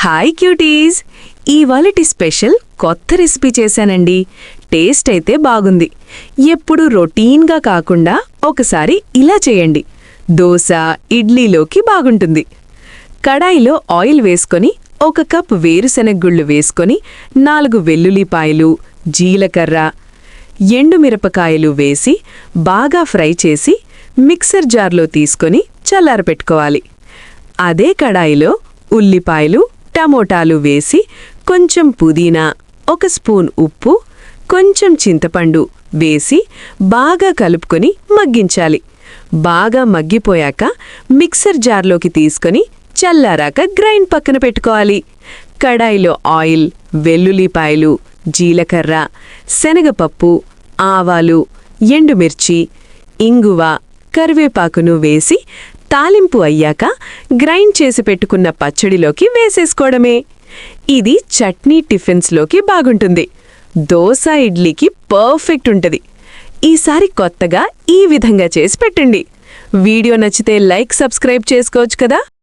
Hi cuties! ఇవాళటి special కొత్త recipe చేశానండి. టేస్ట్ అయితే బాగుంది. ఎప్పుడు రొటీన్గా కాకుండా ఒకసారి ఇలా చేయండి. దోశ, ఇడ్లీలోకి బాగుంటుంది. కడాయిలో ఆయిల్ వేసుకొని 1 కప్ వేరుశెనగగుళ్ళు వేసుకొని 4 వెల్లుల్లిపాయలు, జీలకర్ర, ఎండుమిరపకాయలు వేసి బాగా ఫ్రై చేసి మిక్సర్ జార్లో తీసుకొని చల్లారపెట్టుకోవాలి. అదే కడాయిలో ఉల్లిపాయలు, టమోటాలు వేసి కొంచెం పుదీనా, 1 స్పూన్ ఉప్పు, కొంచెం చింతపండు వేసి బాగా కలుపుకొని మగ్గించాలి. బాగా మగ్గిపోయాక మిక్సర్ జార్లోకి తీసుకొని చల్లారాక గ్రైండ్ పక్కన పెట్టుకోవాలి. కడాయిలో ఆయిల్, వెల్లుల్లిపాయలు, జీలకర్ర, శనగపప్పు, ఆవాలు, ఎండుమిర్చి, ఇంగువ, కరివేపాకును వేసి తాలింపు అయ్యాక గ్రైండ్ చేసి పెట్టుకున్న పచ్చడిలోకి వేసేసుకోవడమే. ఇది చట్నీ టిఫిన్స్లోకి బాగుంటుంది. దోశ, ఇడ్లీకి పర్ఫెక్ట్ ఉంటుంది. ఈసారి కొత్తగా ఈ విధంగా చేసి పెట్టండి. వీడియో నచ్చితే లైక్, సబ్స్క్రైబ్ చేసుకోవచ్చు కదా.